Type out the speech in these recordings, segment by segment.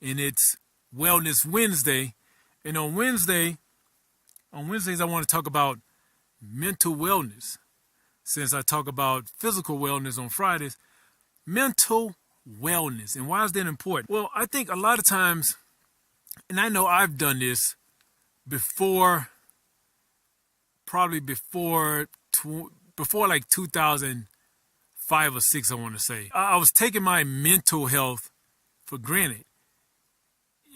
and it's Wellness Wednesday. And on Wednesdays, I want to talk about mental wellness. Since I talk about physical wellness on Fridays, mental wellness. And why is that important? Well, I think a lot of times, and I know I've done this before, probably before like 2005 or 6, I want to say. I was taking my mental health for granted.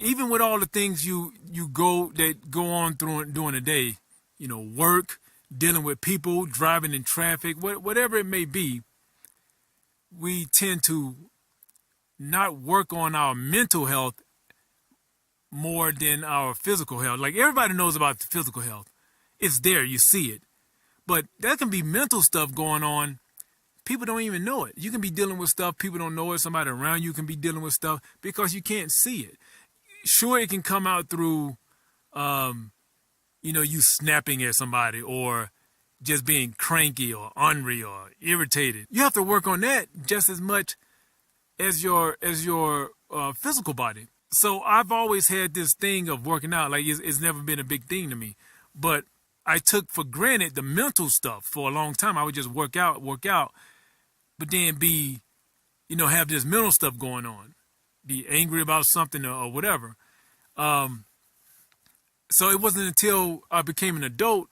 Even with all the things you go on through during the day, work, dealing with people, driving in traffic, whatever it may be, we tend to not work on our mental health more than our physical health. Like, everybody knows about the physical health. It's there, you see it. But there can be mental stuff going on. People don't even know it. You can be dealing with stuff, people don't know it. Somebody around you can be dealing with stuff because you can't see it. Sure, it can come out through, you snapping at somebody or just being cranky or ornery or irritated. You have to work on that just as much as your physical body. So I've always had this thing of working out. Like, it's never been a big thing to me. But I took for granted the mental stuff for a long time. I would just work out, but then have this mental stuff going on. Be angry about something or whatever. So it wasn't until I became an adult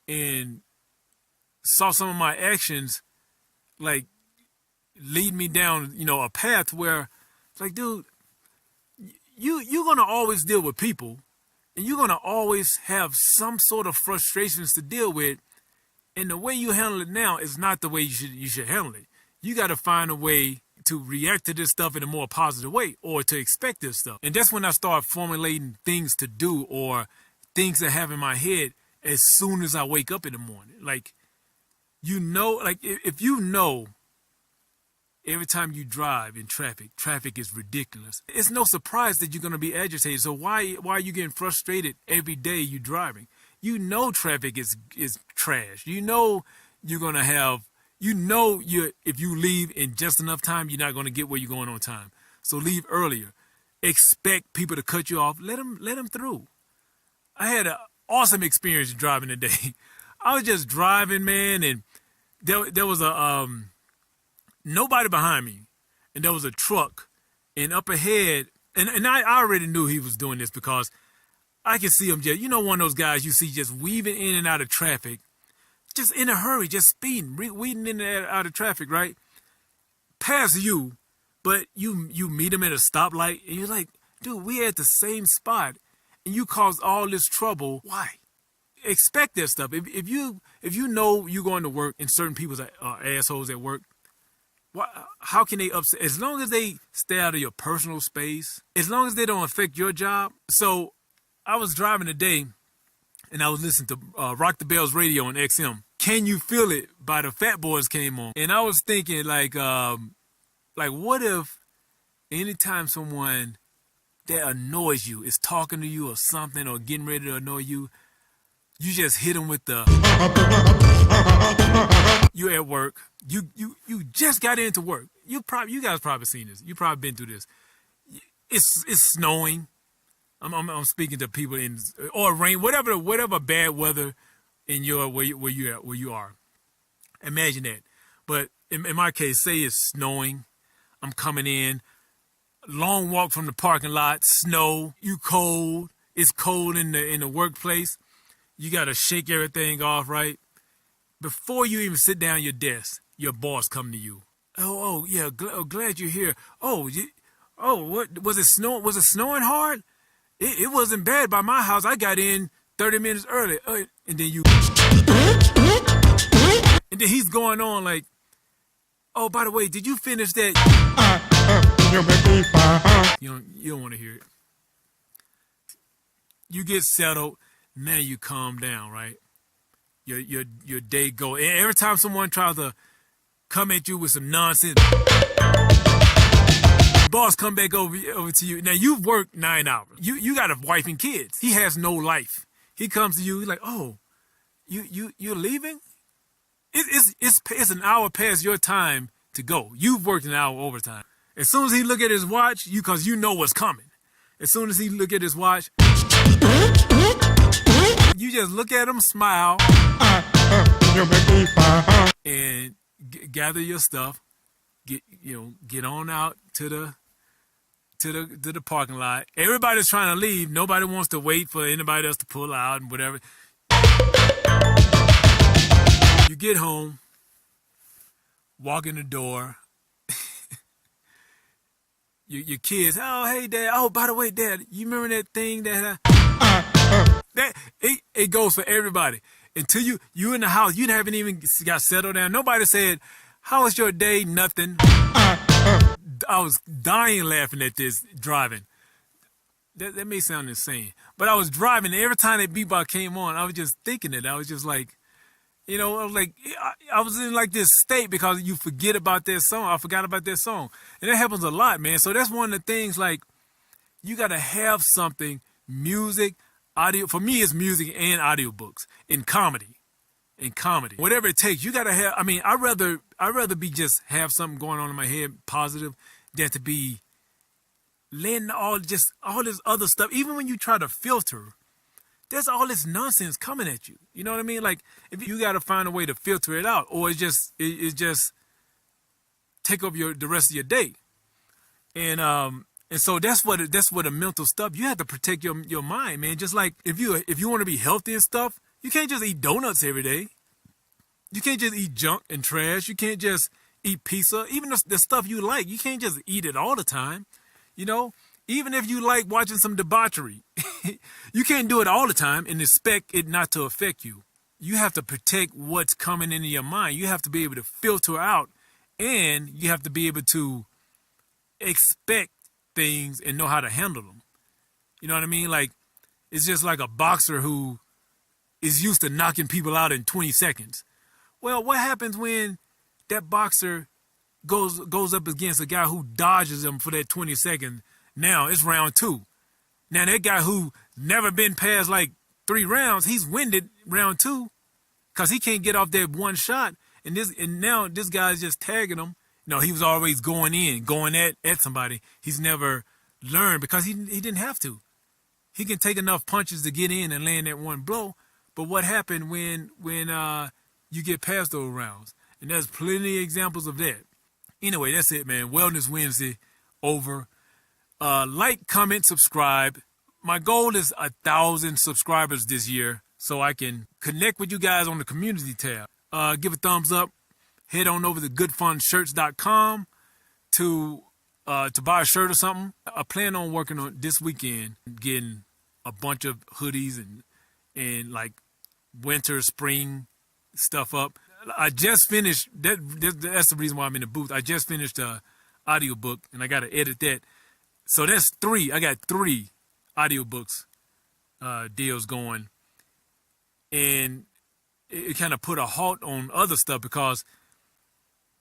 and saw some of my actions like lead me down, a path where it's like, dude, you're going to always deal with people, and you're going to always have some sort of frustrations to deal with. And the way you handle it now is not the way you should handle it. You got to find a way to react to this stuff in a more positive way, or to expect this stuff. And that's when I start formulating things to do or things I have in my head as soon as I wake up in the morning. Like, if you know, every time you drive in traffic is ridiculous. It's no surprise that you're going to be agitated. So why are you getting frustrated every day you driving? You know traffic is trash. You know you're going to have, if you leave in just enough time, you're not going to get where you're going on time. So leave earlier. Expect people to cut you off. Let them through. I had an awesome experience driving today. I was just driving, man, and there was a nobody behind me, and there was a truck, and up ahead, and I already knew he was doing this because I could see him just, one of those guys you see just weaving in and out of traffic, just in a hurry, just speeding, weaving in and out of traffic, right? Past you, but you meet him at a stoplight, and you're like, dude, we at the same spot, and you caused all this trouble. Why? Expect that stuff. If you know you're going to work and certain people are assholes at work, how can they upset? As long as they stay out of your personal space, as long as they don't affect your job. So I was driving today, and I was listening to Rock the Bells radio on XM. Can You Feel It by the Fat Boys came on. And I was thinking, like what if anytime someone that annoys you is talking to you or something or getting ready to annoy you, you just hit them with you're at work. You just got into work. You guys probably seen this. You probably been through this. It's snowing. I'm speaking to people or rain, whatever bad weather in where you are. Imagine that. But in my case, say it's snowing. I'm coming in. Long walk from the parking lot. Snow. You cold. It's cold in the workplace. You got to shake everything off, right? Before you even sit down at your desk, your boss come to you. Oh, yeah, glad you're here. What was it snowing? Was it snowing hard? It wasn't bad by my house. I got in 30 minutes early. And then he's going on like, oh, by the way, did you finish that? You don't want to hear it. You get settled. Now you calm down, right? Your day go. And every time someone tries to come at you with some nonsense, boss come back over to you. Now you've worked 9 hours. You got a wife and kids. He has no life. He comes to you. He's like, oh, you're leaving? It's an hour past your time to go. You've worked an hour overtime. As soon as he look at his watch, because you know what's coming. As soon as he look at his watch, you just look at him, smile, and gather your stuff. Get on out to the parking lot. Everybody's trying to leave. Nobody wants to wait for anybody else to pull out and whatever. You get home, walk in the door. Your kids, oh hey dad, oh by the way dad, you remember that thing that it goes for everybody until you in the house, you haven't even got settled down. Nobody said, how was your day? Nothing. I was dying laughing at this driving. That may sound insane, but I was driving, and every time that bebop came on, I was just thinking it. I was just like, I was in like this state because you forget about that song. I forgot about that song, and that happens a lot, man. So that's one of the things. Like, you got to have something, music, audio. For me, it's music and audiobooks in comedy. Whatever it takes, you gotta have. I mean, I'd rather be just have something going on in my head, positive, than to be letting all this other stuff. Even when you try to filter, there's all this nonsense coming at you. You know what I mean? Like, if you gotta find a way to filter it out, or it just take up the rest of your day. And so that's what a mental stuff. You have to protect your mind, man. Just like if you want to be healthy and stuff. You can't just eat donuts every day. You can't just eat junk and trash. You can't just eat pizza. Even the stuff you like, you can't just eat it all the time. Even if you like watching some debauchery, you can't do it all the time and expect it not to affect you. You have to protect what's coming into your mind. You have to be able to filter out, and you have to be able to expect things and know how to handle them. You know what I mean? Like, it's just like a boxer who is used to knocking people out in 20 seconds. Well, what happens when that boxer goes up against a guy who dodges him for that 20 seconds? Now it's round 2. Now that guy who never been past like 3 rounds, he's winded round 2 because he can't get off that one shot. And now this guy's just tagging him. He was always going at somebody. He's never learned because he didn't have to. He can take enough punches to get in and land that one blow. But what happened when you get past those rounds? And there's plenty of examples of that. Anyway, that's it, man. Wellness Wednesday over. Like, comment, subscribe. My goal is 1,000 subscribers this year so I can connect with you guys on the community tab. Give a thumbs up. Head on over to goodfunshirts.com to buy a shirt or something. I plan on working on this weekend, getting a bunch of hoodies and like winter, spring stuff up. I just finished that's the reason why I'm in the booth. I just finished a audiobook and I got to edit that. So that's 3. I got 3 audiobooks deals going, and it kind of put a halt on other stuff because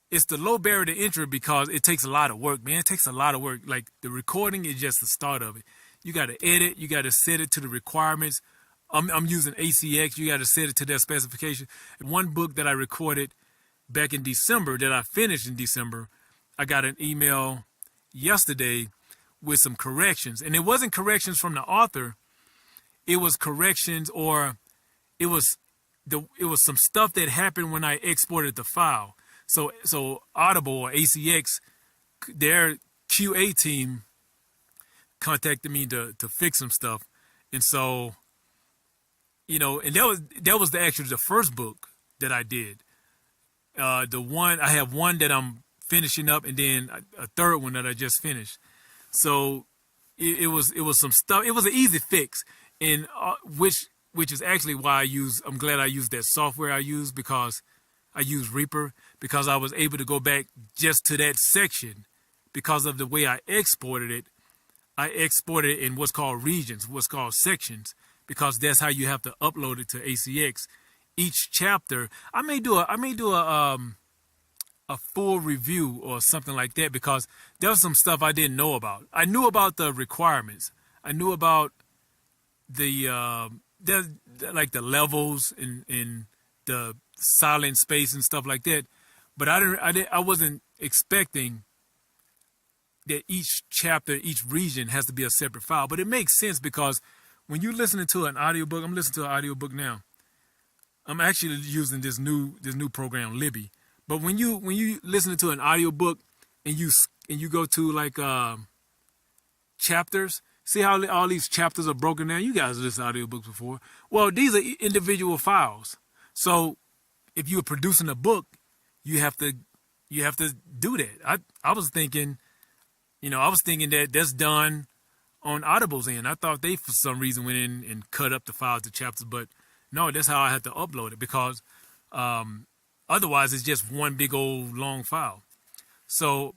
it's the low barrier to entry because it takes a lot of work, man. It takes a lot of work. Like, the recording is just the start of it. You got to edit. You got to set it to the requirements. I'm using ACX. You got to set it to their specification. One book that I recorded back in December that I finished in December, I got an email yesterday with some corrections. And it wasn't corrections from the author. It was corrections, or it was some stuff that happened when I exported the file. So Audible or ACX, their QA team contacted me to fix some stuff. And so, and that was the first book that I did. I have one that I'm finishing up, and then a third one that I just finished. So it was some stuff. It was an easy fix, and which is actually why I'm glad I used that software I used, because I used Reaper, because I was able to go back just to that section because of the way I exported it. I exported it in what's called regions, what's called sections, because that's how you have to upload it to ACX. Each chapter, I may do a full review or something like that, because there was some stuff I didn't know about. I knew about the requirements. I knew about the levels and the silent space and stuff like that, but I wasn't expecting that each chapter, each region has to be a separate file. But it makes sense because when you're listening to an audiobook, I'm listening to an audiobook now. I'm actually using this new program, Libby. But when you listening to an audiobook and you go to like chapters, see how all these chapters are broken down? You guys listened to audiobooks before. Well, these are individual files. So if you're producing a book, you have to do that. I was thinking that that's done on Audible's end. I thought they for some reason went in and cut up the files to chapters, but no, that's how I had to upload it because otherwise it's just one big old long file. So,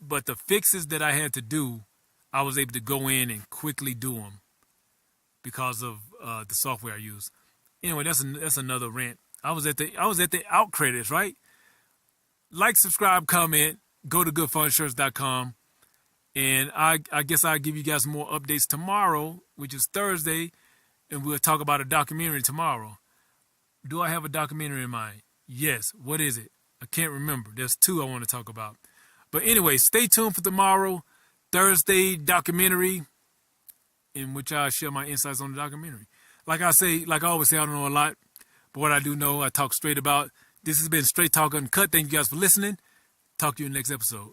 but the fixes that I had to do, I was able to go in and quickly do them because of the software I use. Anyway, that's another rant. I was at the out credits, right? Like, subscribe, comment, go to goodfunshirts.com. And I guess I'll give you guys more updates tomorrow, which is Thursday, and we'll talk about a documentary tomorrow. Do I have a documentary in mind? Yes. What is it? I can't remember. There's 2 I want to talk about. But anyway, stay tuned for tomorrow, Thursday documentary, in which I'll share my insights on the documentary. Like I always say, I don't know a lot, but what I do know, I talk straight about. This has been Straight Talk Uncut. Thank you guys for listening. Talk to you in the next episode.